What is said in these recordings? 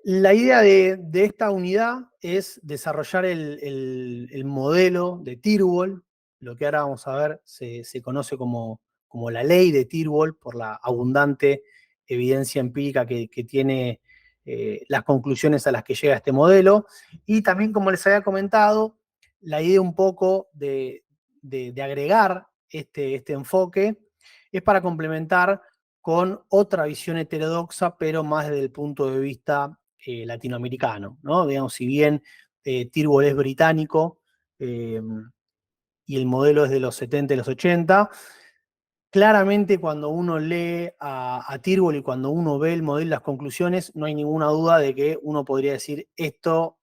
La idea de esta unidad es desarrollar el modelo de Tirwall, lo que ahora vamos a ver se conoce como la ley de Tirwall, por la abundante evidencia empírica que tiene las conclusiones a las que llega este modelo. Y también, como les había comentado, la idea un poco de agregar este enfoque es para complementar con otra visión heterodoxa, pero más desde el punto de vista latinoamericano, ¿no? Digamos, si bien Tirwall es británico y el modelo es de los 70 y los 80, claramente cuando uno lee a Tirwall y cuando uno ve el modelo y las conclusiones, no hay ninguna duda de que uno podría decir esto,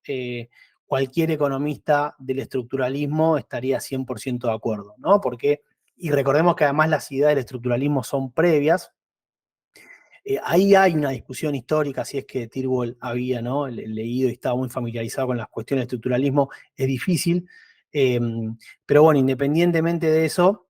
cualquier economista del estructuralismo estaría 100% de acuerdo, ¿no? Porque, y recordemos que además las ideas del estructuralismo son previas. Ahí hay una discusión histórica, si es que Tirwall había, ¿no?, leído y estaba muy familiarizado con las cuestiones del estructuralismo, es difícil. Eh, pero bueno, independientemente de eso,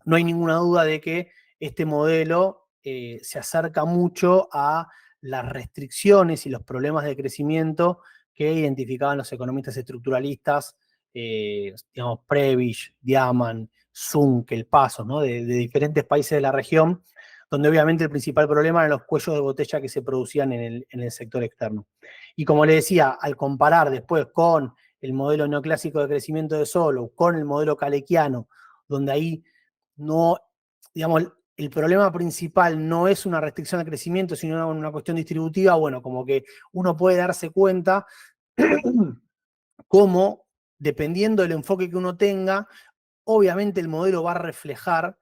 no hay ninguna duda de que este modelo se acerca mucho a las restricciones y los problemas de crecimiento que identificaban los economistas estructuralistas, digamos, Prebisch, Diamant, Zunkel, Pasos, ¿no?, de diferentes países de la región, donde obviamente el principal problema eran los cuellos de botella que se producían en el sector externo. Y como le decía, al comparar después con el modelo neoclásico de crecimiento de Solow, con el modelo kalekiano, donde ahí no, digamos, el problema principal no es una restricción al crecimiento, sino una cuestión distributiva, bueno, como que uno puede darse cuenta cómo, dependiendo del enfoque que uno tenga, obviamente el modelo va a reflejar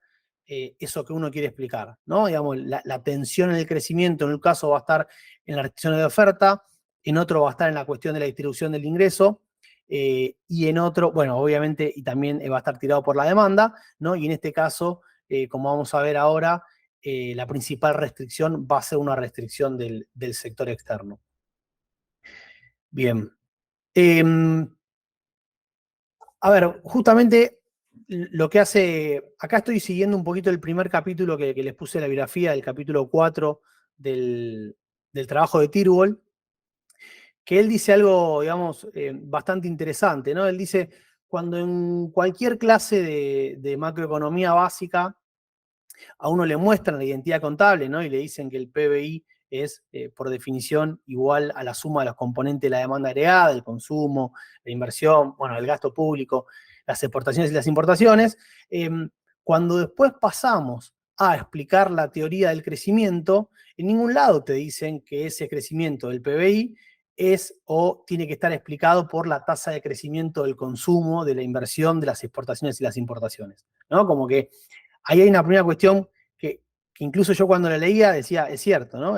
eso que uno quiere explicar, ¿no? Digamos, la tensión en el crecimiento en un caso va a estar en las restricciones de oferta, en otro va a estar en la cuestión de la distribución del ingreso, y en otro, bueno, obviamente, y también va a estar tirado por la demanda, ¿no? Y en este caso, como vamos a ver ahora, la principal restricción va a ser una restricción del sector externo. Bien. A ver, justamente lo que hace, acá estoy siguiendo un poquito el primer capítulo que les puse la biografía, el capítulo 4 del trabajo de Tirwall, que él dice algo, digamos, bastante interesante, ¿no? Él dice, cuando en cualquier clase de macroeconomía básica a uno le muestran la identidad contable, ¿no?, y le dicen que el PBI es, por definición, igual a la suma de los componentes de la demanda agregada, el consumo, la inversión, bueno, el gasto público, las exportaciones y las importaciones. Eh, Cuando después pasamos a explicar la teoría del crecimiento, en ningún lado te dicen que ese crecimiento del PBI es o tiene que estar explicado por la tasa de crecimiento del consumo, de la inversión, de las exportaciones y las importaciones, ¿no? Como que ahí hay una primera cuestión que incluso yo cuando la leía decía, es cierto, ¿no?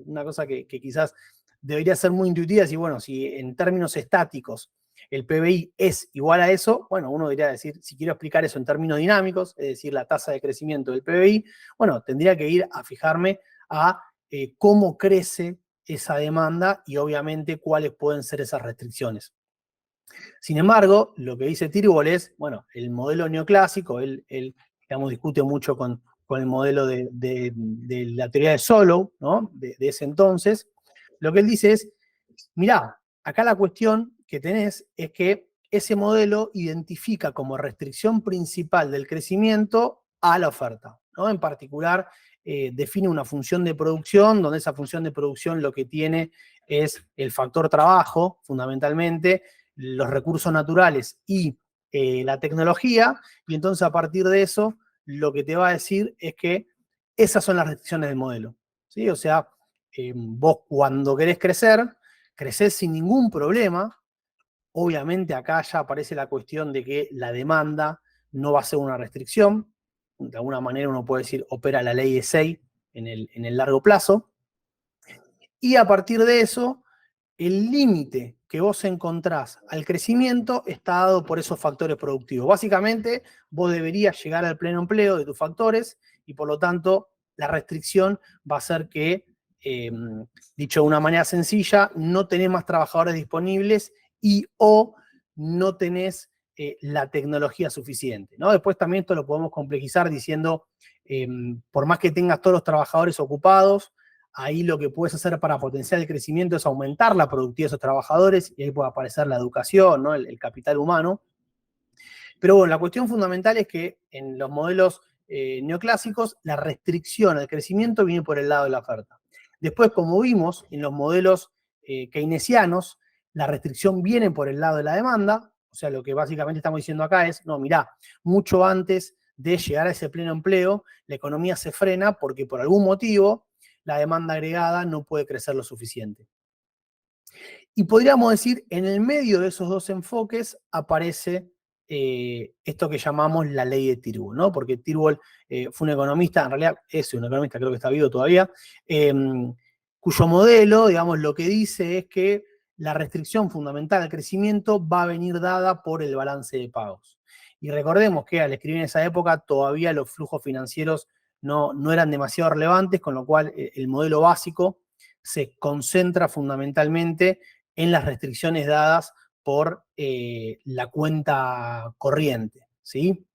Una cosa que quizás debería ser muy intuitiva, si bueno, si en términos estáticos el PBI es igual a eso, bueno, uno debería decir, si quiero explicar eso en términos dinámicos, es decir, la tasa de crecimiento del PBI, bueno, tendría que ir a fijarme a cómo crece esa demanda y obviamente cuáles pueden ser esas restricciones. Sin embargo, lo que dice Tirwall es, bueno, el modelo neoclásico, él digamos, discute mucho con el modelo de la teoría de Solow, ¿no?, de ese entonces. Lo que él dice es, mirá, acá la cuestión que tenés es que ese modelo identifica como restricción principal del crecimiento a la oferta, ¿no? En particular, define una función de producción, donde esa función de producción lo que tiene es el factor trabajo, fundamentalmente, los recursos naturales y la tecnología, y entonces a partir de eso, lo que te va a decir es que esas son las restricciones del modelo, ¿sí? O sea, vos cuando querés crecer, crecés sin ningún problema. Obviamente acá ya aparece la cuestión de que la demanda no va a ser una restricción. De alguna manera uno puede decir, opera la ley de Say en el largo plazo. Y a partir de eso, el límite que vos encontrás al crecimiento está dado por esos factores productivos. Básicamente, vos deberías llegar al pleno empleo de tus factores y por lo tanto la restricción va a ser que, dicho de una manera sencilla, no tenés más trabajadores disponibles y o no tenés la tecnología suficiente, ¿no? Después también esto lo podemos complejizar diciendo, por más que tengas todos los trabajadores ocupados, ahí lo que puedes hacer para potenciar el crecimiento es aumentar la productividad de esos trabajadores, y ahí puede aparecer la educación, ¿no? El capital humano. Pero bueno, la cuestión fundamental es que en los modelos neoclásicos, la restricción al crecimiento viene por el lado de la oferta. Después, como vimos en los modelos keynesianos, la restricción viene por el lado de la demanda. O sea, lo que básicamente estamos diciendo acá es, no, mirá, mucho antes de llegar a ese pleno empleo, la economía se frena porque por algún motivo la demanda agregada no puede crecer lo suficiente. Y podríamos decir, en el medio de esos dos enfoques aparece esto que llamamos la ley de Tyrbull, ¿no? Porque Tyrbull fue un economista, en realidad es un economista, creo que está vivo todavía, cuyo modelo, digamos, lo que dice es que la restricción fundamental al crecimiento va a venir dada por el balance de pagos. Y recordemos que al escribir en esa época todavía los flujos financieros no eran demasiado relevantes, con lo cual el modelo básico se concentra fundamentalmente en las restricciones dadas por la cuenta corriente, ¿sí?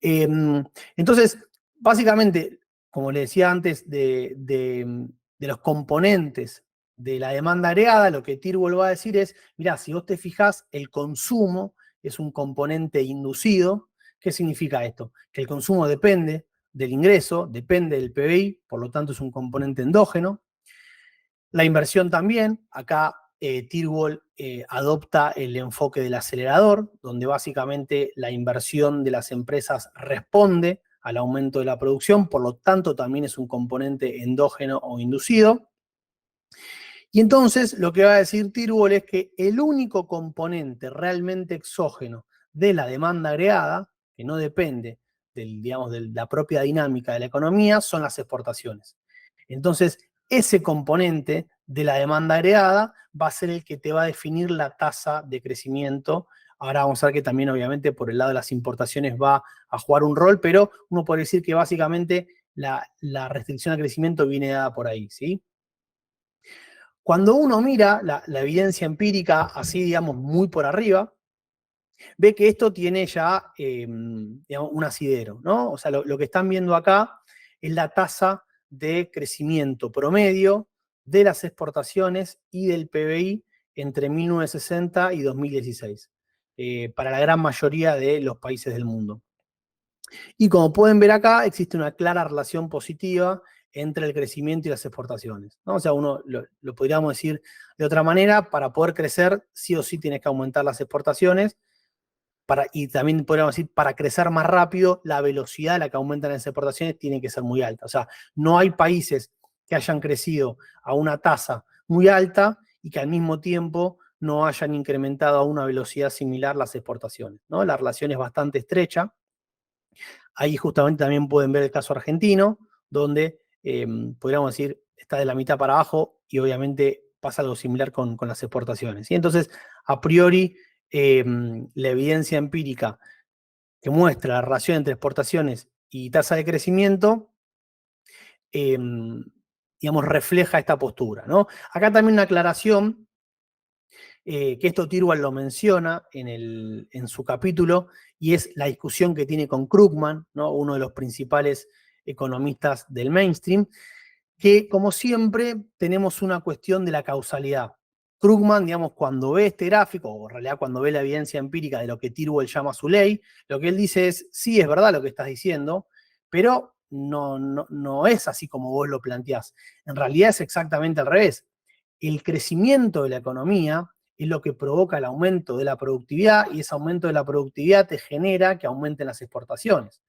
Entonces, básicamente, como le decía antes, de los componentes de la demanda agregada, lo que Tyrbull va a decir es, mirá, si vos te fijás, el consumo es un componente inducido. ¿Qué significa esto? Que el consumo depende del ingreso, depende del PBI, por lo tanto es un componente endógeno. La inversión también, acá Tyrbull adopta el enfoque del acelerador, donde básicamente la inversión de las empresas responde al aumento de la producción, por lo tanto también es un componente endógeno o inducido. Y entonces lo que va a decir Tyrbull es que el único componente realmente exógeno de la demanda agregada, que no depende digamos, de la propia dinámica de la economía, son las exportaciones. Entonces, ese componente de la demanda agregada va a ser el que te va a definir la tasa de crecimiento. Ahora vamos a ver que también, obviamente, por el lado de las importaciones va a jugar un rol, pero uno puede decir que básicamente la restricción al crecimiento viene dada por ahí, ¿sí? Cuando uno mira la evidencia empírica así, digamos, muy por arriba, ve que esto tiene ya digamos, un asidero, ¿no? O sea, lo que están viendo acá es la tasa de crecimiento promedio de las exportaciones y del PBI entre 1960 y 2016, para la gran mayoría de los países del mundo. Y como pueden ver acá, existe una clara relación positiva entre el crecimiento y las exportaciones, ¿no? O sea, uno lo podríamos decir de otra manera, para poder crecer, sí o sí tienes que aumentar las exportaciones, y también podríamos decir, para crecer más rápido, la velocidad a la que aumentan las exportaciones tiene que ser muy alta. O sea, no hay países que hayan crecido a una tasa muy alta y que al mismo tiempo no hayan incrementado a una velocidad similar las exportaciones, ¿no? La relación es bastante estrecha. Ahí justamente también pueden ver el caso argentino, donde podríamos decir está de la mitad para abajo y obviamente pasa algo similar con las exportaciones. ¿Sí? Entonces, a priori, la evidencia empírica que muestra la relación entre exportaciones y tasa de crecimiento, digamos, refleja esta postura, ¿no? Acá también una aclaración, que esto Tyrbull lo menciona en su capítulo, y es la discusión que tiene con Krugman, ¿no? Uno de los principales economistas del mainstream, que como siempre tenemos una cuestión de la causalidad. Krugman, digamos, cuando ve este gráfico, o en realidad cuando ve la evidencia empírica de lo que Tyrbull llama su ley, lo que él dice es, sí, es verdad lo que estás diciendo, pero no es así como vos lo planteás. En realidad es exactamente al revés. El crecimiento de la economía es lo que provoca el aumento de la productividad, y ese aumento de la productividad te genera que aumenten las exportaciones.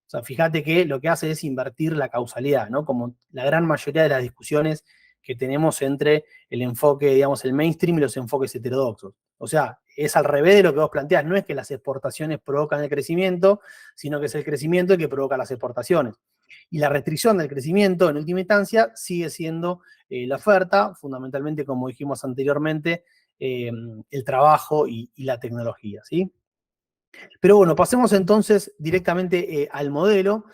O sea, fíjate que lo que hace es invertir la causalidad, ¿no? Como la gran mayoría de las discusiones que tenemos entre el enfoque, digamos, el mainstream y los enfoques heterodoxos. O sea, es al revés de lo que vos planteás. No es que las exportaciones provocan el crecimiento, sino que es el crecimiento el que provoca las exportaciones. Y la restricción del crecimiento, en última instancia, sigue siendo la oferta, fundamentalmente, como dijimos anteriormente, el trabajo y la tecnología, ¿sí? Pero bueno, pasemos entonces directamente al modelo,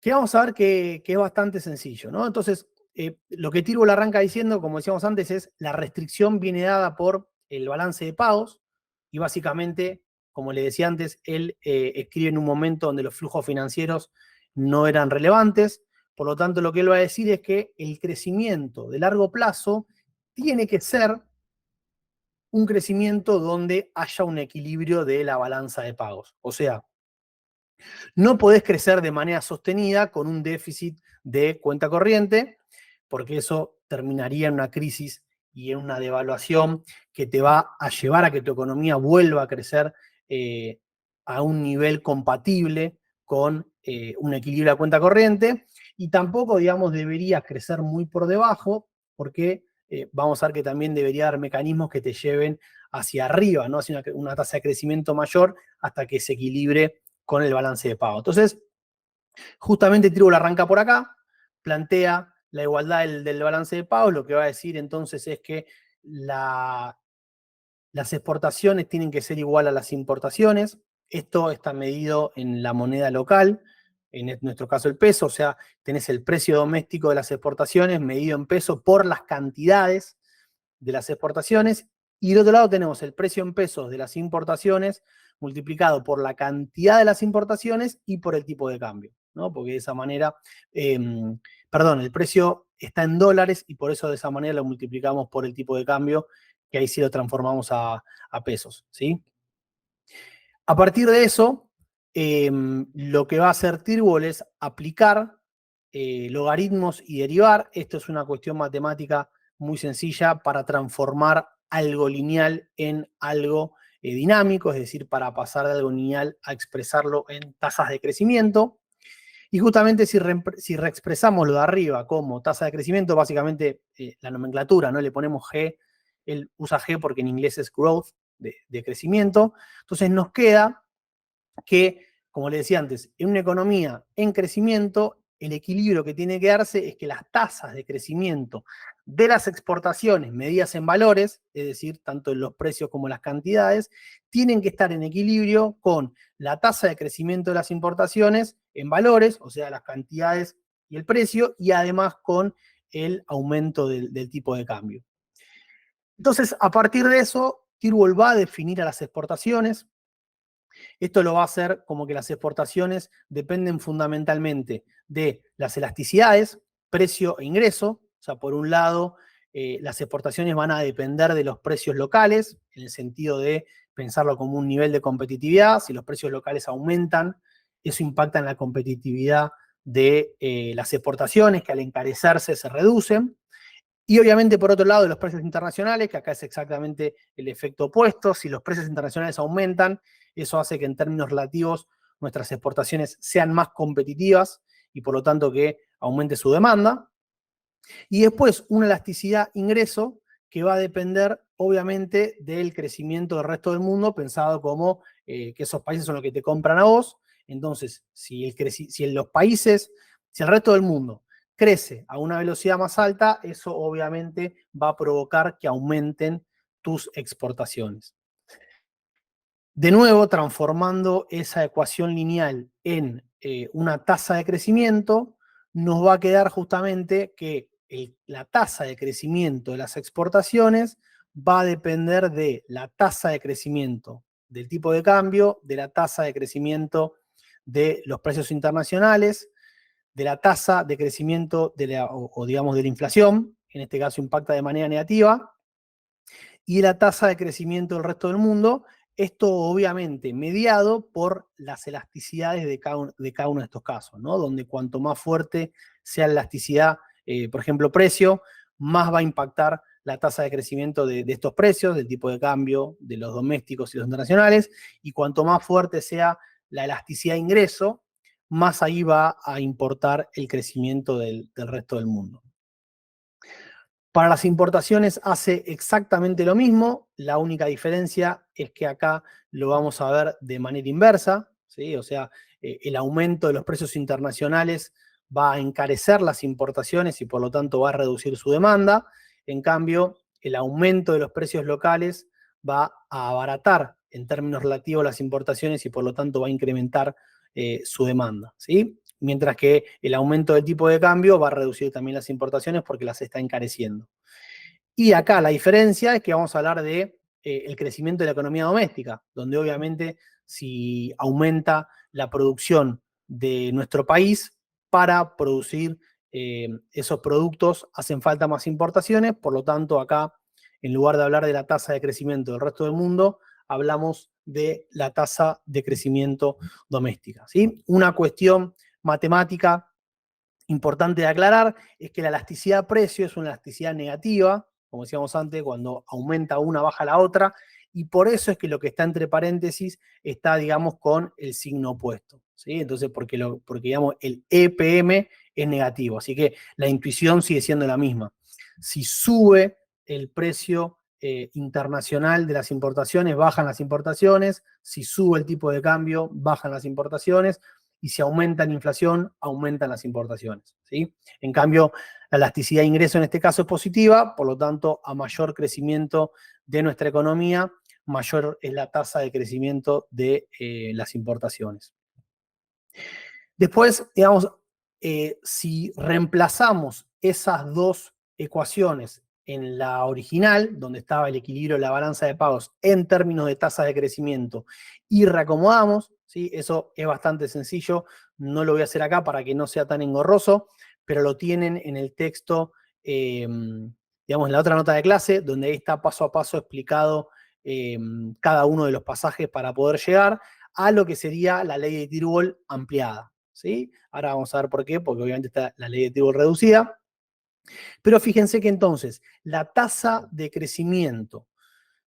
que vamos a ver que es bastante sencillo, ¿no? Entonces, lo que Tyrbull arranca diciendo, como decíamos antes, es la restricción viene dada por el balance de pagos, y básicamente, como le decía antes, él escribe en un momento donde los flujos financieros no eran relevantes, Por lo tanto, lo que él va a decir es que el crecimiento de largo plazo tiene que ser un crecimiento donde haya un equilibrio de la balanza de pagos. O sea, no podés crecer de manera sostenida con un déficit de cuenta corriente, porque eso terminaría en una crisis y en una devaluación que te va a llevar a que tu economía vuelva a crecer a un nivel compatible con un equilibrio de cuenta corriente, y tampoco, digamos, deberías crecer muy por debajo, porque vamos a ver que también debería haber mecanismos que te lleven hacia arriba, ¿no? Hacia una tasa de crecimiento mayor hasta que se equilibre con el balance de pago. Entonces, justamente Tribal arranca por acá, plantea la igualdad del balance de pagos. Lo que va a decir entonces es que las exportaciones tienen que ser igual a las importaciones. Esto está medido en la moneda local, en nuestro caso el peso, o sea, tenés el precio doméstico de las exportaciones medido en peso por las cantidades de las exportaciones, y del otro lado tenemos el precio en pesos de las importaciones multiplicado por la cantidad de las importaciones y por el tipo de cambio, ¿no? Porque de esa manera, perdón, el precio está en dólares y por eso de esa manera lo multiplicamos por el tipo de cambio, que ahí sí lo transformamos a pesos, ¿sí? A partir de eso, lo que va a hacer Tirbol es aplicar logaritmos y derivar. Esto es una cuestión matemática muy sencilla para transformar algo lineal en algo dinámico, es decir, para pasar de algo lineal a expresarlo en tasas de crecimiento. Y justamente si reexpresamos lo de arriba como tasa de crecimiento, básicamente la nomenclatura, ¿no? Le ponemos G, él usa G porque en inglés es growth, de crecimiento. Entonces nos queda que, como le decía antes, en una economía en crecimiento, el equilibrio que tiene que darse es que las tasas de crecimiento de las exportaciones medidas en valores, es decir, tanto en los precios como las cantidades, tienen que estar en equilibrio con la tasa de crecimiento de las importaciones en valores, o sea, las cantidades y el precio, y además con el aumento del tipo de cambio. Entonces, a partir de eso, Tirbol va a definir a las exportaciones. Esto lo va a hacer como que las exportaciones dependen fundamentalmente de las elasticidades, precio e ingreso. O sea, por un lado, las exportaciones van a depender de los precios locales, en el sentido de pensarlo como un nivel de competitividad. Si los precios locales aumentan, eso impacta en la competitividad de las exportaciones, que al encarecerse se reducen. Y obviamente, por otro lado, los precios internacionales, que acá es exactamente el efecto opuesto. Si los precios internacionales aumentan, eso hace que en términos relativos nuestras exportaciones sean más competitivas y por lo tanto que aumente su demanda. Y después una elasticidad ingreso que va a depender obviamente del crecimiento del resto del mundo, pensado como que esos países son los que te compran a vos. Entonces, si los países, si el resto del mundo crece a una velocidad más alta, eso obviamente va a provocar que aumenten tus exportaciones. De nuevo, transformando esa ecuación lineal en una tasa de crecimiento, nos va a quedar justamente que la tasa de crecimiento de las exportaciones va a depender de la tasa de crecimiento del tipo de cambio, de la tasa de crecimiento de los precios internacionales, de la tasa de crecimiento digamos de la inflación, en este caso impacta de manera negativa, y la tasa de crecimiento del resto del mundo. Esto obviamente mediado por las elasticidades de cada uno de estos casos, ¿no? Donde cuanto más fuerte sea la elasticidad, por ejemplo, precio, más va a impactar la tasa de crecimiento de estos precios, del tipo de cambio, de los domésticos y los internacionales, y cuanto más fuerte sea la elasticidad de ingreso, más ahí va a importar el crecimiento del resto del mundo. Para las importaciones hace exactamente lo mismo, la única diferencia es que acá lo vamos a ver de manera inversa, ¿sí? O sea, el aumento de los precios internacionales va a encarecer las importaciones y por lo tanto va a reducir su demanda. En cambio, el aumento de los precios locales va a abaratar en términos relativos las importaciones y por lo tanto va a incrementar su demanda, ¿sí? Mientras que el aumento del tipo de cambio va a reducir también las importaciones porque las está encareciendo. Y acá la diferencia es que vamos a hablar de el crecimiento de la economía doméstica, donde obviamente si aumenta la producción de nuestro país, para producir esos productos hacen falta más importaciones, por lo tanto acá, en lugar de hablar de la tasa de crecimiento del resto del mundo, hablamos de la tasa de crecimiento doméstica, ¿sí? Una cuestión matemática importante de aclarar es que la elasticidad de precio es una elasticidad negativa, como decíamos antes, cuando aumenta una, baja la otra, y por eso es que lo que está entre paréntesis está, digamos, con el signo opuesto, ¿sí? Entonces, porque digamos, el EPM es negativo, así que la intuición sigue siendo la misma. Si sube el precio internacional de las importaciones, bajan las importaciones; si sube el tipo de cambio, bajan las importaciones; y si aumenta la inflación, aumentan las importaciones, ¿sí? En cambio, la elasticidad de ingreso en este caso es positiva, por lo tanto, a mayor crecimiento de nuestra economía, mayor es la tasa de crecimiento de las importaciones. Después, digamos, si reemplazamos esas dos ecuaciones en la original, donde estaba el equilibrio de la balanza de pagos en términos de tasa de crecimiento, y reacomodamos, ¿sí? Eso es bastante sencillo, no lo voy a hacer acá para que no sea tan engorroso, pero lo tienen en el texto, digamos, en la otra nota de clase, donde ahí está paso a paso explicado cada uno de los pasajes para poder llegar a lo que sería la ley de Tyrol ampliada, ¿sí? Ahora vamos a ver por qué, porque obviamente está la ley de Tyrol reducida. Pero fíjense que entonces la tasa de crecimiento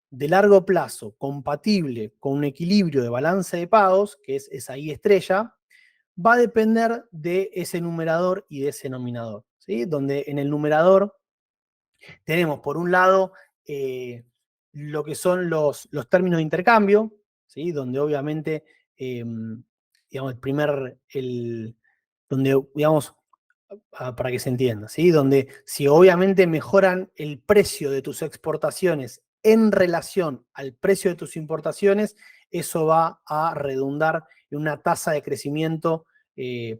de largo plazo compatible con un equilibrio de balanza de pagos, que es esa I estrella, va a depender de ese numerador y de ese denominador, ¿sí? Donde en el numerador tenemos, por un lado, lo que son los términos de intercambio, ¿sí? Donde obviamente, digamos, donde, digamos, para que se entienda, ¿sí? Donde si obviamente mejoran el precio de tus exportaciones en relación al precio de tus importaciones, eso va a redundar en una tasa de crecimiento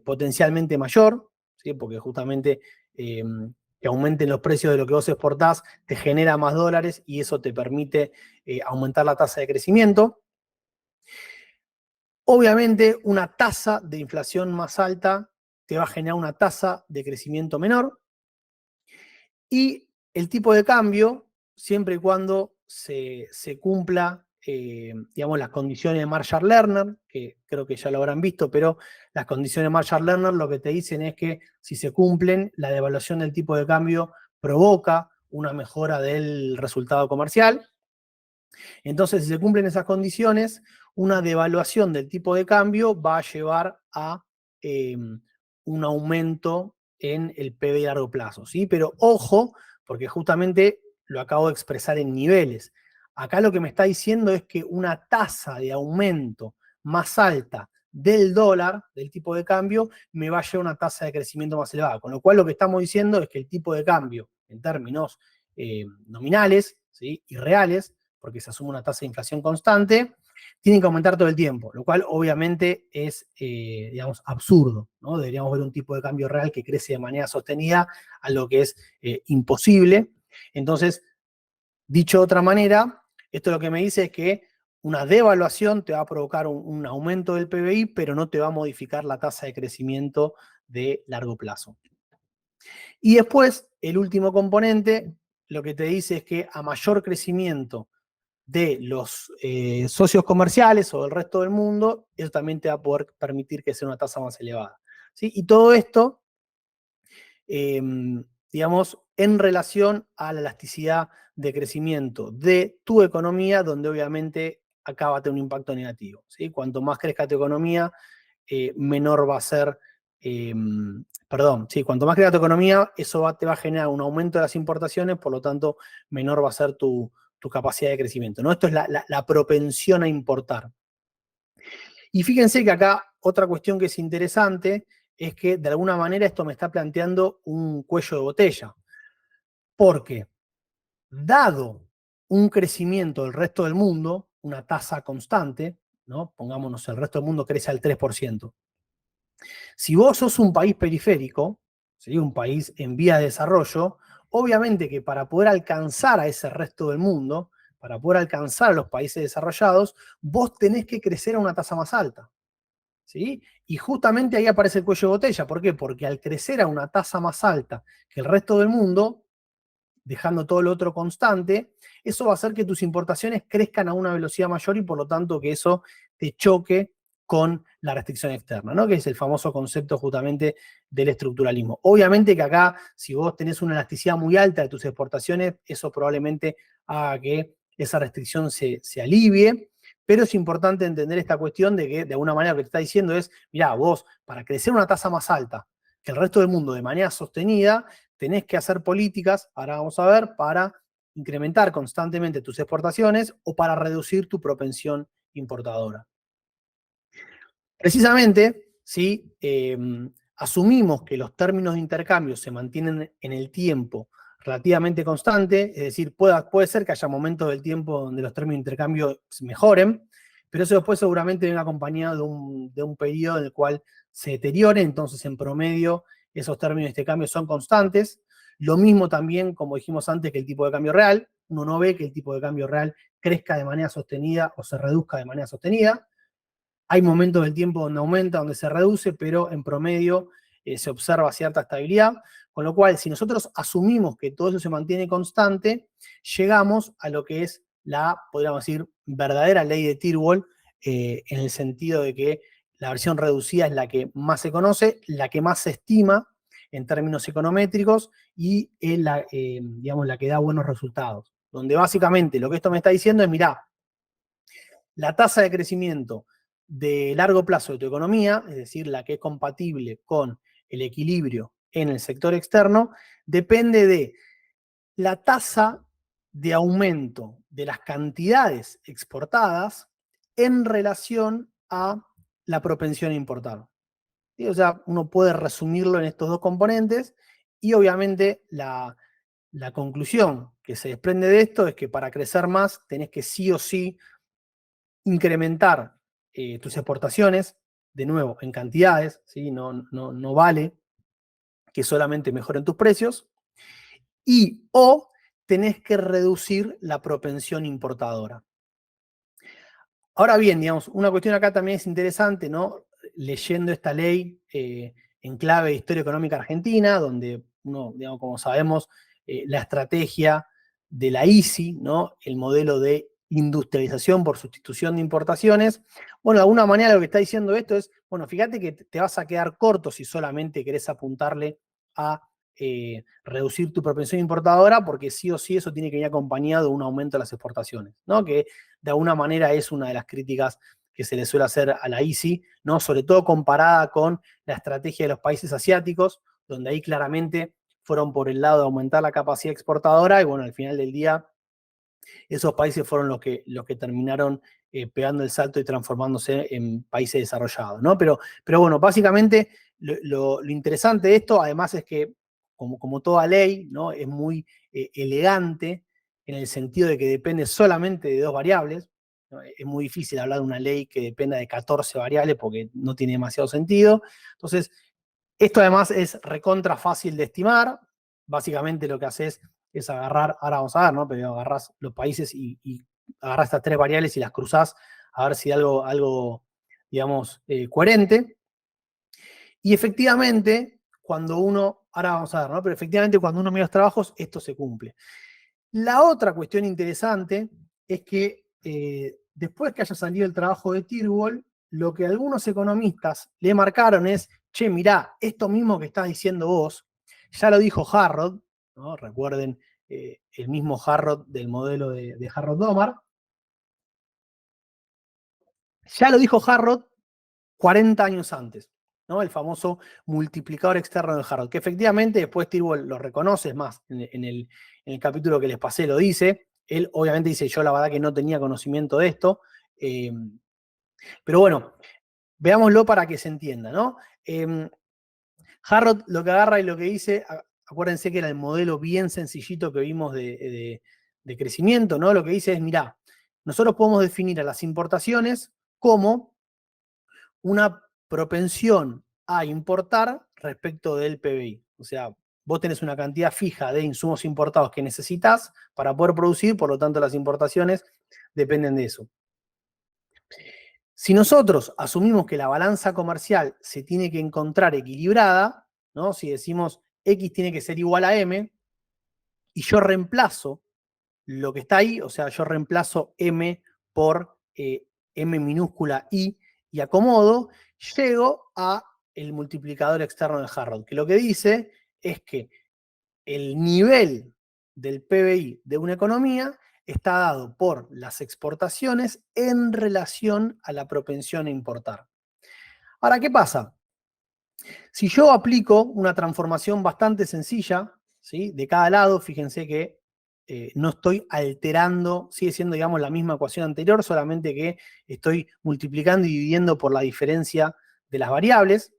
potencialmente mayor, ¿sí? Porque justamente que aumenten los precios de lo que vos exportás te genera más dólares y eso te permite aumentar la tasa de crecimiento. Obviamente, una tasa de inflación más alta te va a generar una tasa de crecimiento menor, y el tipo de cambio, siempre y cuando se cumpla, digamos, las condiciones de Marshall-Lerner, que creo que ya lo habrán visto, pero las condiciones de Marshall-Lerner lo que te dicen es que si se cumplen, la devaluación del tipo de cambio provoca una mejora del resultado comercial. Entonces, si se cumplen esas condiciones, una devaluación del tipo de cambio va a llevar a un aumento en el PBI a largo plazo, ¿sí? Pero ojo, porque justamente lo acabo de expresar en niveles. Acá lo que me está diciendo es que una tasa de aumento más alta del dólar, del tipo de cambio, me va a llevar a una tasa de crecimiento más elevada. Con lo cual lo que estamos diciendo es que el tipo de cambio, en términos nominales, ¿sí? Y reales, porque se asume una tasa de inflación constante, tienen que aumentar todo el tiempo, lo cual obviamente es, digamos, absurdo, ¿no? Deberíamos ver un tipo de cambio real que crece de manera sostenida, algo que es imposible. Entonces, dicho de otra manera, esto lo que me dice es que una devaluación te va a provocar un aumento del PBI, pero no te va a modificar la tasa de crecimiento de largo plazo. Y después, el último componente, lo que te dice es que a mayor crecimiento de los socios comerciales o del resto del mundo, eso también te va a poder permitir que sea una tasa más elevada, ¿sí? Y todo esto, digamos, en relación a la elasticidad de crecimiento de tu economía, donde obviamente acá va a tener un impacto negativo, ¿sí? Cuanto más crezca tu economía, menor va a ser, perdón, sí, cuanto más crezca tu economía, eso te va a generar un aumento de las importaciones, por lo tanto, menor va a ser tu capacidad de crecimiento, ¿no? Esto es la propensión a importar. Y fíjense que acá otra cuestión que es interesante es que de alguna manera esto me está planteando un cuello de botella, porque dado un crecimiento del resto del mundo, una tasa constante, ¿no? Pongámonos, el resto del mundo crece al 3%. Si vos sos un país periférico, ¿sí? Un país en vía de desarrollo, obviamente que para poder alcanzar a ese resto del mundo, para poder alcanzar a los países desarrollados, vos tenés que crecer a una tasa más alta, ¿sí? Y justamente ahí aparece el cuello de botella. ¿Por qué? Porque al crecer a una tasa más alta que el resto del mundo, dejando todo lo otro constante, eso va a hacer que tus importaciones crezcan a una velocidad mayor y por lo tanto que eso te choque con la restricción externa, ¿no? Que es el famoso concepto justamente del estructuralismo. Obviamente que acá, si vos tenés una elasticidad muy alta de tus exportaciones, eso probablemente haga que esa restricción se alivie, pero es importante entender esta cuestión de que de alguna manera lo que te está diciendo es, mirá, vos para crecer una tasa más alta que el resto del mundo de manera sostenida, tenés que hacer políticas, ahora vamos a ver, para incrementar constantemente tus exportaciones o para reducir tu propensión importadora. Precisamente, si asumimos que los términos de intercambio se mantienen en el tiempo relativamente constante, es decir, puede ser que haya momentos del tiempo donde los términos de intercambio mejoren, pero eso después seguramente viene acompañado de un periodo en el cual se deteriore, entonces en promedio esos términos de intercambio son constantes. Lo mismo también, como dijimos antes, que el tipo de cambio real. Uno no ve que el tipo de cambio real crezca de manera sostenida o se reduzca de manera sostenida. Hay momentos del tiempo donde aumenta, donde se reduce, pero en promedio se observa cierta estabilidad, con lo cual si nosotros asumimos que todo eso se mantiene constante, llegamos a lo que es la, podríamos decir, verdadera ley de Tyrwell, en el sentido de que la versión reducida es la que más se conoce, la que más se estima en términos econométricos y es la, digamos, la que da buenos resultados. Donde básicamente lo que esto me está diciendo es, mirá, la tasa de crecimiento de largo plazo de tu economía, es decir, la que es compatible con el equilibrio en el sector externo, depende de la tasa de aumento de las cantidades exportadas en relación a la propensión a importar. ¿Sí? O sea, uno puede resumirlo en estos dos componentes y obviamente la conclusión que se desprende de esto es que para crecer más tenés que sí o sí incrementar tus exportaciones, de nuevo, en cantidades, ¿sí? No vale que solamente mejoren tus precios, y o tenés que reducir la propensión importadora. Ahora bien, digamos, una cuestión acá también es interesante, ¿no? Leyendo esta ley en clave de historia económica argentina, donde uno, digamos, como sabemos, la estrategia de la ICI, ¿no? El modelo de industrialización por sustitución de importaciones. Bueno, de alguna manera lo que está diciendo esto es, bueno, fíjate que te vas a quedar corto si solamente querés apuntarle a reducir tu propensión importadora, porque sí o sí eso tiene que ir acompañado de un aumento de las exportaciones, ¿no? Que de alguna manera es una de las críticas que se le suele hacer a la ICI, ¿no? Sobre todo comparada con la estrategia de los países asiáticos, donde ahí claramente fueron por el lado de aumentar la capacidad exportadora y bueno, al final del día esos países fueron los que terminaron pegando el salto y transformándose en países desarrollados, ¿no? Pero bueno, básicamente lo interesante de esto, además es que, como toda ley, ¿no? Es muy elegante en el sentido de que depende solamente de dos variables, ¿no? Es muy difícil hablar de una ley que dependa de 14 variables porque no tiene demasiado sentido. Entonces, esto además es recontra fácil de estimar. Básicamente lo que haces es agarrar, ahora vamos a ver, ¿no? Pero agarrás los países y agarrás estas tres variables y las cruzás a ver si algo digamos, coherente. Y efectivamente, cuando uno, ahora vamos a ver, ¿no? Pero efectivamente cuando uno mira los trabajos, esto se cumple. La otra cuestión interesante es que después que haya salido el trabajo de Tyrwell, lo que algunos economistas le marcaron es, che, mirá, esto mismo que estás diciendo vos, ya lo dijo Harrod, ¿no? Recuerden el mismo Harrod del modelo de Harrod-Domar, ya lo dijo Harrod 40 años antes, ¿no? El famoso multiplicador externo de Harrod, que efectivamente después Tyrwell lo reconoce, es más, en el capítulo que les pasé lo dice. Él obviamente dice, yo la verdad que no tenía conocimiento de esto, pero bueno, veámoslo para que se entienda, ¿no? Harrod lo que agarra y lo que dice, acuérdense que era el modelo bien sencillito que vimos de crecimiento, ¿no? Lo que dice es, mirá, nosotros podemos definir a las importaciones como una propensión a importar respecto del PBI. O sea, vos tenés una cantidad fija de insumos importados que necesitas para poder producir, por lo tanto las importaciones dependen de eso. Si nosotros asumimos que la balanza comercial se tiene que encontrar equilibrada, ¿no? Si decimos X tiene que ser igual a M, y yo reemplazo lo que está ahí, o sea, yo reemplazo M por M minúscula I y acomodo, llego a el multiplicador externo de Harrod, que lo que dice es que el nivel del PBI de una economía está dado por las exportaciones en relación a la propensión a importar. Ahora, ¿qué pasa? Si yo aplico una transformación bastante sencilla, ¿sí? De cada lado, fíjense que no estoy alterando, sigue siendo, digamos, la misma ecuación anterior, solamente que estoy multiplicando y dividiendo por la diferencia de las variables.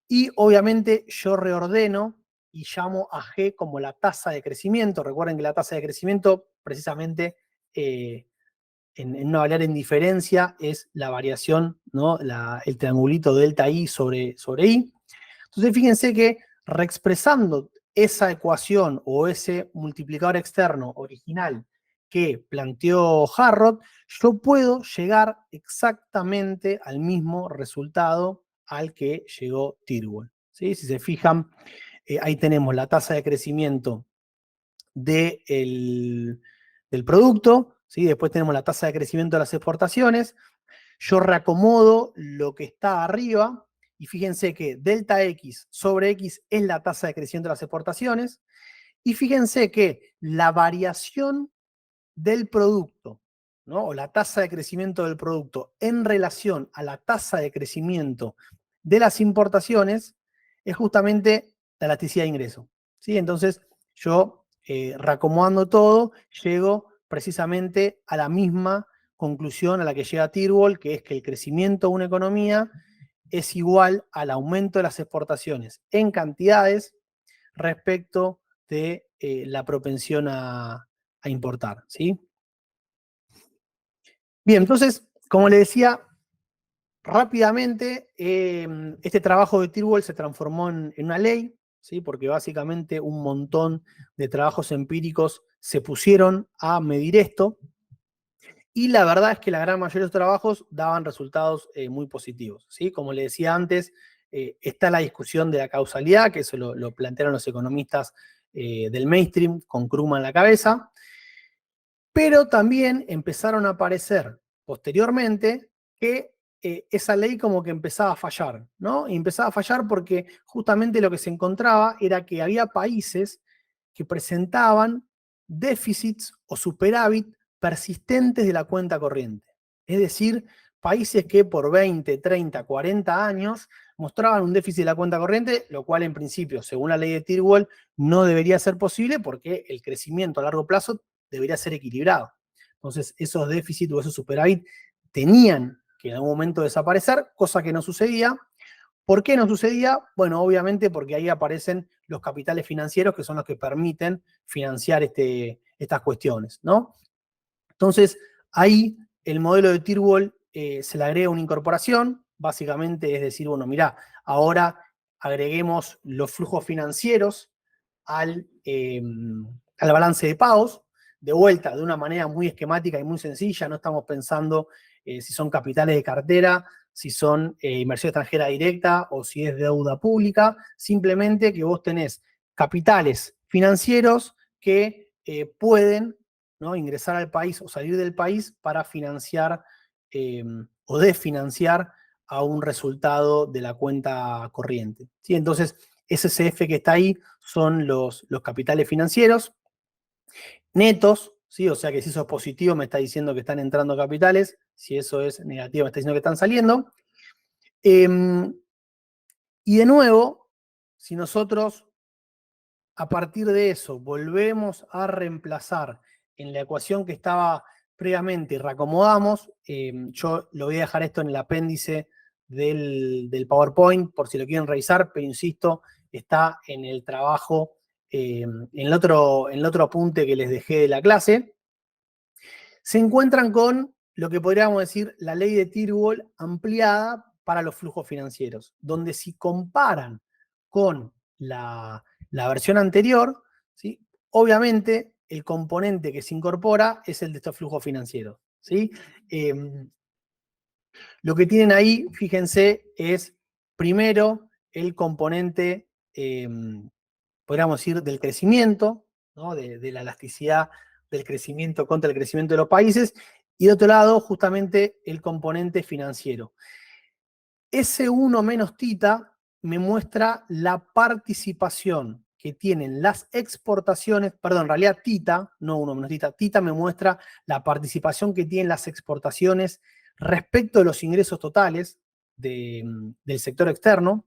Y obviamente yo reordeno y llamo a G como la tasa de crecimiento. Recuerden que la tasa de crecimiento, precisamente, en una variable en diferencia, es la variación, ¿no? El triangulito delta I sobre I. Entonces, fíjense que reexpresando esa ecuación o ese multiplicador externo original que planteó Harrod, yo puedo llegar exactamente al mismo resultado al que llegó Tyrwell. ¿Sí? Si se fijan, ahí tenemos la tasa de crecimiento del producto, ¿sí? Después tenemos la tasa de crecimiento de las exportaciones. Yo reacomodo lo que está arriba y fíjense que delta X sobre X es la tasa de crecimiento de las exportaciones. Y fíjense que la variación del producto, ¿no? O la tasa de crecimiento del producto en relación a la tasa de crecimiento de las importaciones es justamente la elasticidad de ingreso. ¿Sí? Entonces, yo reacomodando todo, llego precisamente a la misma conclusión a la que llega Tyrwell, que es que el crecimiento de una economía es igual al aumento de las exportaciones en cantidades respecto de la propensión a importar. ¿Sí? Bien, entonces, como le decía, rápidamente este trabajo de Tyrwell se transformó en una ley, ¿sí? Porque básicamente un montón de trabajos empíricos se pusieron a medir esto, y la verdad es que la gran mayoría de los trabajos daban resultados muy positivos. ¿Sí? Como le decía antes, está la discusión de la causalidad, que eso lo plantearon los economistas del mainstream con Krugman en la cabeza, pero también empezaron a aparecer posteriormente que esa ley como que empezaba a fallar, ¿no? Y empezaba a fallar porque justamente lo que se encontraba era que había países que presentaban déficits o superávit persistentes de la cuenta corriente. Es decir, países que por 20, 30, 40 años mostraban un déficit de la cuenta corriente, lo cual en principio, según la ley de Tyrwell, no debería ser posible porque el crecimiento a largo plazo debería ser equilibrado. Entonces, esos déficits o esos superávit tenían que en algún momento desaparecer, cosa que no sucedía. ¿Por qué no sucedía? Bueno, obviamente porque ahí aparecen los capitales financieros que son los que permiten financiar estas cuestiones, ¿no? Entonces, ahí el modelo de Tyrwell se le agrega una incorporación, básicamente es decir, bueno, mirá, ahora agreguemos los flujos financieros al balance de pagos, de vuelta, de una manera muy esquemática y muy sencilla, no estamos pensando si son capitales de cartera, si son inversión extranjera directa o si es deuda pública, simplemente que vos tenés capitales financieros que pueden, ¿no?, ingresar al país o salir del país para financiar o desfinanciar a un resultado de la cuenta corriente. ¿Sí? Entonces, ese CF que está ahí son los capitales financieros netos, ¿sí? O sea que si eso es positivo me está diciendo que están entrando capitales, si eso es negativo me está diciendo que están saliendo. Y de nuevo, si nosotros a partir de eso volvemos a reemplazar en la ecuación que estaba previamente y reacomodamos, yo lo voy a dejar esto en el apéndice del PowerPoint por si lo quieren revisar, pero insisto, está en el trabajo, en el otro apunte que les dejé de la clase. Se encuentran con lo que podríamos decir la ley de Tyrwell ampliada para los flujos financieros, donde si comparan con la versión anterior, ¿sí?, obviamente el componente que se incorpora es el de estos flujos financieros. ¿Sí? Lo que tienen ahí, fíjense, es primero el componente, podríamos decir, del crecimiento, ¿no? De la elasticidad del crecimiento contra el crecimiento de los países, y de otro lado, justamente, el componente financiero. Ese 1 menos tita me muestra la participación que tienen las exportaciones, perdón, en realidad tita, no 1 menos tita, tita me muestra la participación que tienen las exportaciones respecto de los ingresos totales del sector externo,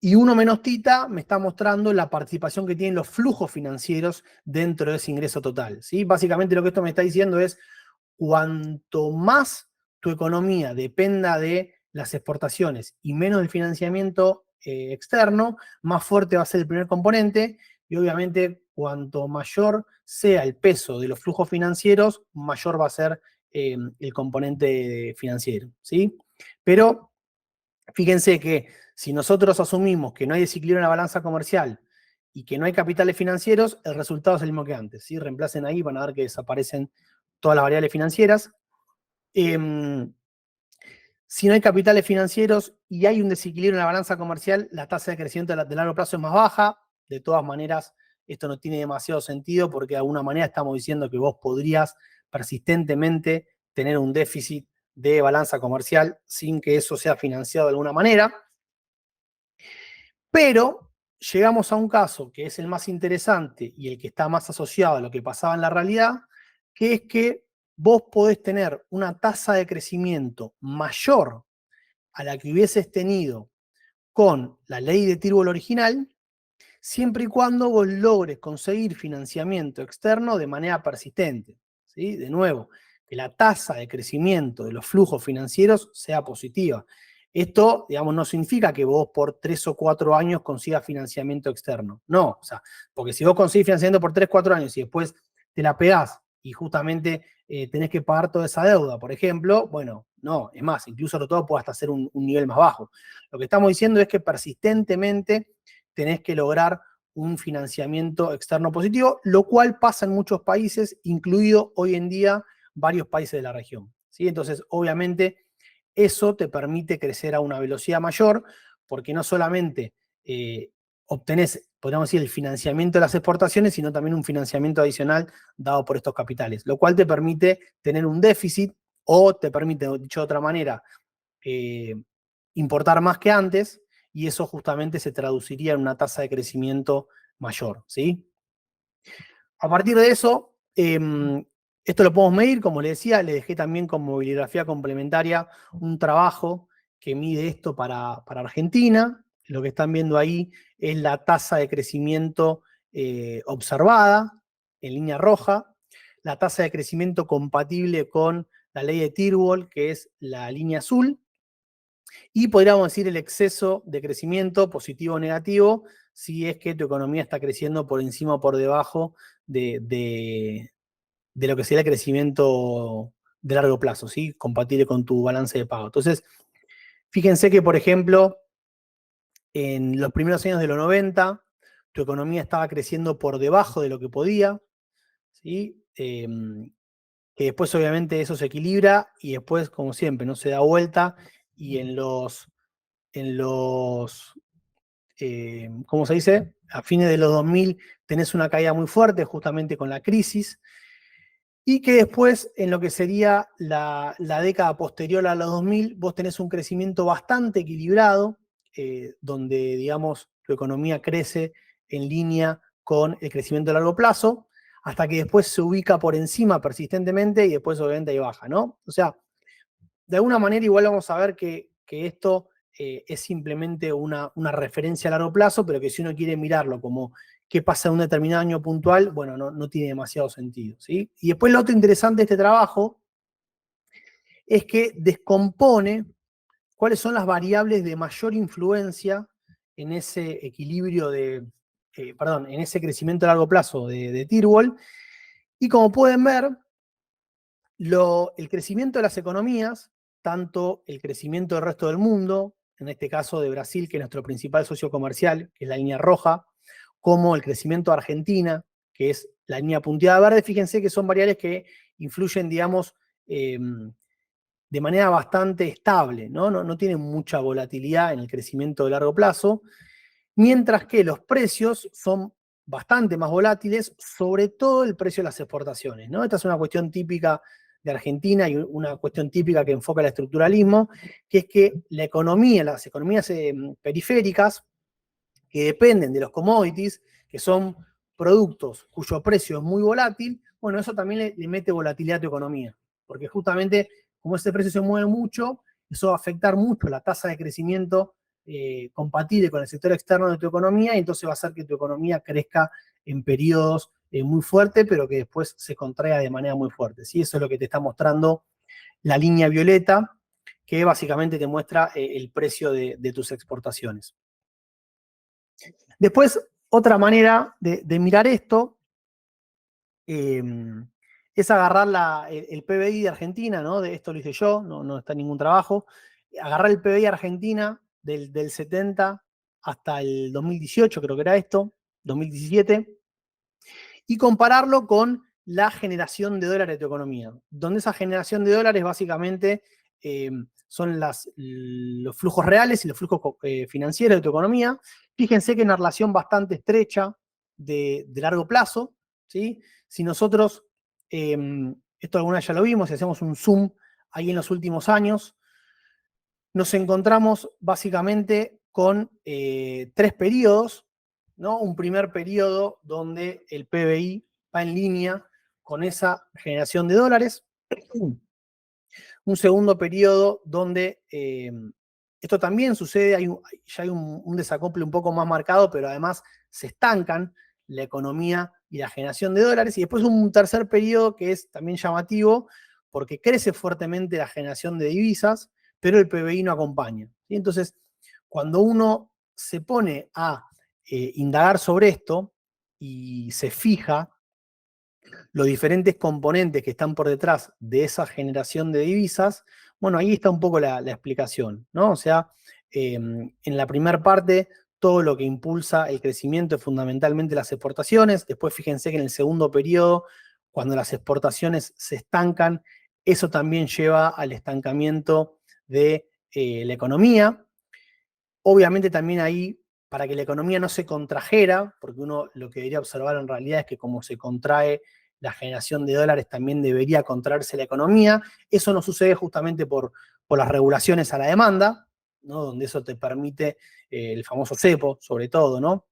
y 1 menos tita me está mostrando la participación que tienen los flujos financieros dentro de ese ingreso total, ¿sí? Básicamente lo que esto me está diciendo es, cuanto más tu economía dependa de las exportaciones y menos del financiamiento externo, más fuerte va a ser el primer componente, y obviamente cuanto mayor sea el peso de los flujos financieros, mayor va a ser el componente financiero, ¿sí? Pero fíjense que si nosotros asumimos que no hay desequilibrio en la balanza comercial y que no hay capitales financieros, el resultado es el mismo que antes, ¿sí? Reemplacen ahí, van a ver que desaparecen todas las variables financieras. Si no hay capitales financieros y hay un desequilibrio en la balanza comercial, la tasa de crecimiento de largo plazo es más baja. De todas maneras, esto no tiene demasiado sentido porque de alguna manera estamos diciendo que vos podrías persistentemente tener un déficit de balanza comercial sin que eso sea financiado de alguna manera. Pero llegamos a un caso que es el más interesante y el que está más asociado a lo que pasaba en la realidad, que es que vos podés tener una tasa de crecimiento mayor a la que hubieses tenido con la ley de Tyrrell original, siempre y cuando vos logres conseguir financiamiento externo de manera persistente, ¿sí? De nuevo, que la tasa de crecimiento de los flujos financieros sea positiva. Esto, digamos, no significa que vos por 3 o 4 años consigas financiamiento externo. No, o sea, porque si vos conseguís financiamiento por 3 o 4 años y después te la pegás y justamente tenés que pagar toda esa deuda, por ejemplo, bueno, no, es más, incluso lo todo puede hasta ser un nivel más bajo. Lo que estamos diciendo es que persistentemente tenés que lograr un financiamiento externo positivo, lo cual pasa en muchos países, incluido hoy en día varios países de la región, ¿sí? Entonces, obviamente, eso te permite crecer a una velocidad mayor, porque no solamente obtenés, podríamos decir, el financiamiento de las exportaciones, sino también un financiamiento adicional dado por estos capitales, lo cual te permite tener un déficit o te permite, dicho de otra manera, eh, importar más que antes, y eso justamente se traduciría en una tasa de crecimiento mayor, ¿sí? A partir de eso, esto lo podemos medir, como les decía, le dejé también como bibliografía complementaria un trabajo que mide esto para Argentina. Lo que están viendo ahí es la tasa de crecimiento observada en línea roja, la tasa de crecimiento compatible con la ley de Tyrrell, que es la línea azul, y podríamos decir el exceso de crecimiento, positivo o negativo, si es que tu economía está creciendo por encima o por debajo de lo que sería el crecimiento de largo plazo, ¿sí? Compatible con tu balance de pago. Entonces, fíjense que, por ejemplo, en los primeros años de los 90, tu economía estaba creciendo por debajo de lo que podía, ¿sí? Que después obviamente eso se equilibra y después, como siempre, no se da vuelta, y en los ¿cómo se dice? A fines de los 2000 tenés una caída muy fuerte justamente con la crisis, y que después en lo que sería la década posterior a los 2000 vos tenés un crecimiento bastante equilibrado, donde digamos tu economía crece en línea con el crecimiento a largo plazo, hasta que después se ubica por encima persistentemente y después obviamente ahí baja, ¿no? O sea, de alguna manera igual vamos a ver que esto es simplemente una referencia a largo plazo, pero que si uno quiere mirarlo como qué pasa en un determinado año puntual, bueno, no tiene demasiado sentido, ¿sí? Y después lo otro interesante de este trabajo es que descompone cuáles son las variables de mayor influencia en ese equilibrio en ese crecimiento a largo plazo de Tyrrell. Y como pueden ver, el crecimiento de las economías, tanto el crecimiento del resto del mundo, en este caso de Brasil, que es nuestro principal socio comercial, que es la línea roja, como el crecimiento de Argentina, que es la línea punteada verde, fíjense que son variables que influyen, digamos, de manera bastante estable, ¿no? No tiene mucha volatilidad en el crecimiento de largo plazo, mientras que los precios son bastante más volátiles, sobre todo el precio de las exportaciones, ¿no? Esta es una cuestión típica de Argentina y una cuestión típica que enfoca el estructuralismo, que es que la economía, las economías periféricas, que dependen de los commodities, que son productos cuyo precio es muy volátil, bueno, eso también le mete volatilidad a tu economía, porque justamente como ese precio se mueve mucho, eso va a afectar mucho la tasa de crecimiento compatible con el sector externo de tu economía, y entonces va a hacer que tu economía crezca en periodos muy fuertes, pero que después se contraiga de manera muy fuerte. ¿Sí? Eso es lo que te está mostrando la línea violeta, que básicamente te muestra el precio de tus exportaciones. Después, otra manera de mirar esto es agarrar el PBI de Argentina, ¿no? De esto lo hice yo, no está en ningún trabajo. Agarrar el PBI Argentina del 70 hasta el 2018, creo que era esto, 2017, y compararlo con la generación de dólares de tu economía, donde esa generación de dólares básicamente son los flujos reales y los flujos financieros de tu economía. Fíjense que es una relación bastante estrecha de largo plazo, ¿sí? Si nosotros, esto alguna vez ya lo vimos, si hacemos un zoom ahí en los últimos años, nos encontramos básicamente con tres periodos, ¿no? Un primer periodo donde el PBI va en línea con esa generación de dólares. Un segundo periodo donde esto también sucede, ya hay un desacople un poco más marcado, pero además se estancan la economía y la generación de dólares. Y después un tercer periodo que es también llamativo, porque crece fuertemente la generación de divisas, pero el PBI no acompaña. ¿Sí? Entonces, cuando uno se pone a indagar sobre esto y se fija los diferentes componentes que están por detrás de esa generación de divisas, bueno, ahí está un poco la explicación, ¿no? O sea, en la primera parte, todo lo que impulsa el crecimiento es fundamentalmente las exportaciones. Después, fíjense que en el segundo periodo, cuando las exportaciones se estancan, eso también lleva al estancamiento de la economía. Obviamente también ahí, para que la economía no se contrajera, porque uno lo que debería observar en realidad es que como se contrae la generación de dólares, también debería contraerse la economía. Eso no sucede justamente por las regulaciones a la demanda, ¿no? Donde eso te permite, el famoso cepo, sobre todo, ¿no?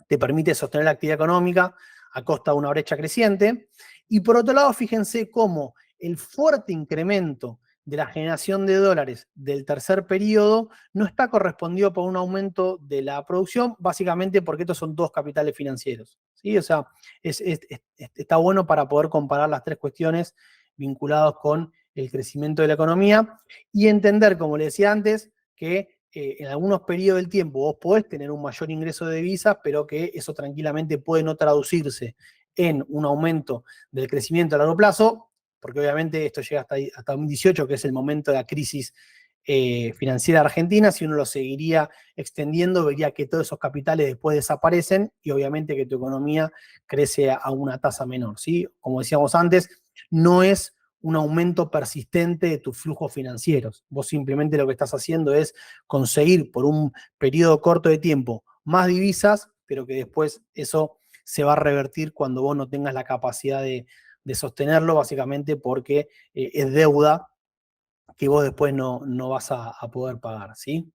Te permite sostener la actividad económica a costa de una brecha creciente. Y por otro lado, fíjense cómo el fuerte incremento de la generación de dólares del tercer periodo no está correspondido por un aumento de la producción, básicamente porque estos son dos capitales financieros. ¿Sí? O sea, está bueno para poder comparar las tres cuestiones vinculadas con el crecimiento de la economía y entender, como le decía antes, que en algunos periodos del tiempo vos podés tener un mayor ingreso de divisas, pero que eso tranquilamente puede no traducirse en un aumento del crecimiento a largo plazo, porque obviamente esto llega hasta 2018, que es el momento de la crisis financiera argentina. Si uno lo seguiría extendiendo, vería que todos esos capitales después desaparecen y obviamente que tu economía crece a una tasa menor, ¿sí? Como decíamos antes, no es un aumento persistente de tus flujos financieros. Vos simplemente lo que estás haciendo es conseguir por un periodo corto de tiempo más divisas, pero que después eso se va a revertir cuando vos no tengas la capacidad de sostenerlo, básicamente porque es deuda que vos después no vas a poder pagar, ¿sí?